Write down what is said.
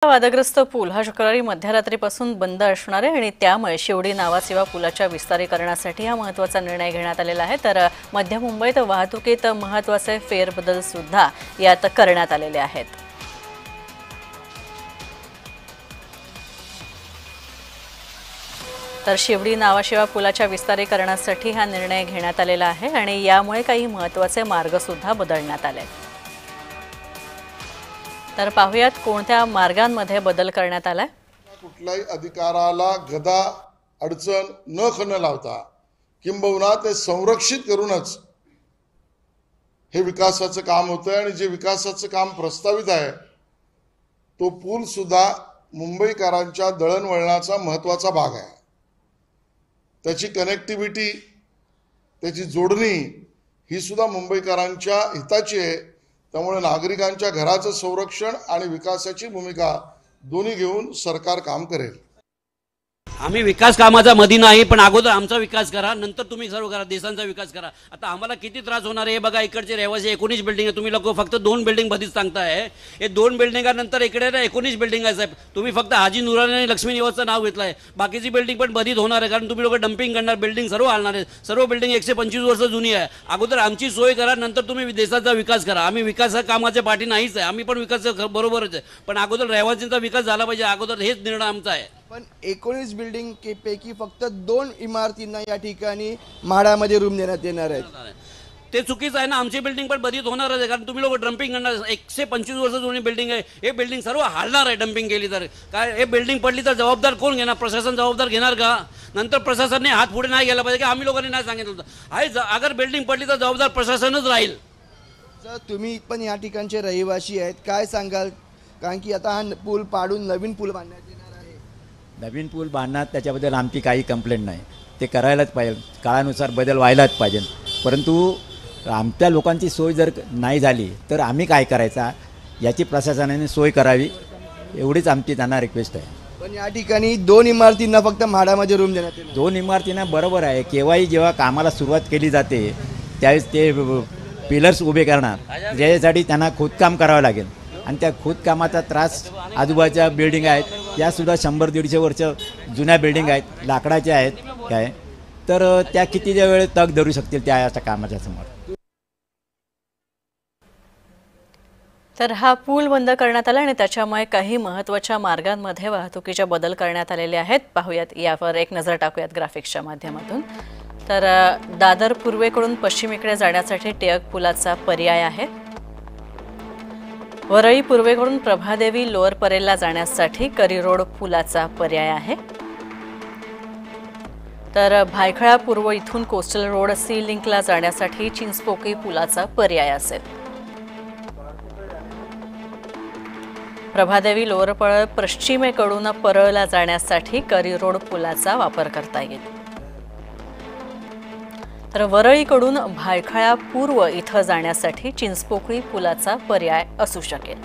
वादग्रस्त पूल हा शुक्रवारी मध्यरात्रीपासून बंद असणार आहे आणि त्यामुळे शिवडी नावासेवा पुलाच्या विस्तारीकरणासाठी हा महत्त्वाचा निर्णय घेण्यात आलेला आहे। तर मध्य मुंबईत वाहतुकीत महत्त्वाचे फेरबदल सुद्धा यात करण्यात आलेले आहेत। तर शिवडी नावासेवा पुलाच्या विस्तारीकरणासाठी हा निर्णय घेण्यात आलेला आहे आणि यामुळे काही महत्त्वाचे मार्ग सुद्धा बदलण्यात आले। तर पाहुयात कोणत्या मार्गांमध्ये बदल करण्यात आलाय। कुठल्याही अधिकाराला गदा अडचण न लावता किंबहुना ते संरक्षित करूनच हे विकासाचं काम होतं आणि जे विकासाचं काम प्रस्तावित आहे तो पूल सुद्धा मुंबईकरांच्या दळणवळणाचा महत्त्वाचा भाग आहे। त्याची कनेक्टिव्हिटी, त्याची जोडणी ही सुद्धा मुंबईकरांच्या हिताची आहे। त्यामुळे नागरिकांच्या घराचं संरक्षण आणि विकासाची भूमिका दोन्ही घेऊन सरकार काम करेल। आम्ही विकास कामाचा मधी नाही, पण अगोदर आमचा विकास करा, नंतर तुम्ही सर्व करा, देशांचा विकास करा। आता आम्हाला किती त्रास होणार आहे बघा। इकडचे रहिवासी 19 बिल्डिंग आहे, तुम्ही लोक फक्त 2 बिल्डिंग मध्येच सांगताय। हे 2 बिल्डिंगानंतर इकडे 19 बिल्डिंग आहे साहेब। तुम्ही फक्त हाजी नुरानी आणि लक्ष्मी निवासचं नाव घेतलंय, बाकीची बिल्डिंग पण मध्येच होणार आहे, कारण तुम्ही लोक डंपिंग करणार, बिल्डिंग सर्व हलणार आहे। सर्व बिल्डिंग 125 वर्ष जुनी आहे। अगोदर आमची सोय करा, नंतर तुम्ही देशाचा विकास करा। आम्ही विकास कामाच्या पाठी नाहीच आहे, आम्ही पण विकास बरोबरच आहे, पण अगोदर रहिवासींचा विकास झाला पाहिजे। अगोदर हेच निर्णय आमचा आहे। पण 19 बिल्डिंग पैकी फक्त 2 इमारतींना या ठिकाणी म्हाडामध्ये रूम देण्यात येणार आहेत। ते चुकीचं आहे ना। आमची बिल्डिंग पण बरीच होणार आहे, कारण तुम्ही लोक डंपिंग करणार। 125 वर्ष जुनी बिल्डिंग आहे, हे बिल्डिंग सर्व हालणार आहे डंपिंग केली तर। काय हे बिल्डिंग पडली तर जबाबदार कोण घेणार? प्रशासन जबाबदार घेणार का? नंतर प्रशासनाने हात पुढे नाही गेला पाहिजे की आम्ही लोकांनी नाही सांगितलं होतं। आहे अगर बिल्डिंग पडली तर जबाबदार प्रशासनच राहील। सर, तुम्ही पण या ठिकाणचे रहिवासी आहेत, काय सांगाल? कारण की आता हा पूल पाडून नवीन पूल बांधण्यात येणार आहे। नवीन पूल बांधण्यात त्याच्याबद्दल आमची काही कंप्लेंट नाही, ते करायलाच पाहिजे, काळानुसार बदल व्हायलाच पाहिजे। परंतु आमच्या लोकांची सोय जर नाही झाली तर आम्ही काय करायचा याची प्रशासनाने सोय करावी, एवढीच आमची त्यांना रिक्वेस्ट आहे। पण या ठिकाणी 2 इमारतींना फक्त म्हाडामध्ये रूम देण्यात येईल। 2 इमारतींना बरोबर आहे, केव्हाही जेव्हा कामाला सुरुवात केली जाते त्यावेळेस ते पिलर्स उभे करणार, ज्याच्यासाठी त्यांना खोदकाम करावं लागेल आणि त्या खोदकामाचा त्रास आजूबाजूच्या बिल्डिंग आहेत यासुद्धा 100-150 वर्ष जुन्या बिल्डिंग आहेत, लाकडाच्या आहेत काय, तर त्या किती वेळ तग धरू शकतील त्या कामाच्या समोर। तर हा पूल बंद करण्यात आला आणि त्याच्यामुळे काही महत्त्वाच्या मार्गांमध्ये वाहतुकीचे बदल करण्यात आलेले आहेत। पाहूयात, यावर एक नजर टाकूयात ग्राफिक्सच्या माध्यमातून। तर दादर पूर्वेकडून पश्चिमेकडे जाण्यासाठी टिळक पुलाचा पर्याय आहे। वरळी पूर्वेकडून प्रभादेवी लोअर परेलला जाण्यासाठी करी रोड पुलाचा पर्याय आहे। तर भायखळा पूर्व इथून कोस्टल रोड सी लिंकला जाण्यासाठी चिंचपोकळी पुलाचा पर्याय असेल। प्रभादेवी लोअर परेल पश्चिमेकडून परळला जाण्यासाठी करी रोड पुलाचा वापर करता येईल। तर वरळीकडून भायखळा पूर्व इथं जाण्यासाठी चिंचपोकळी पुलाचा पर्याय असू शकेल।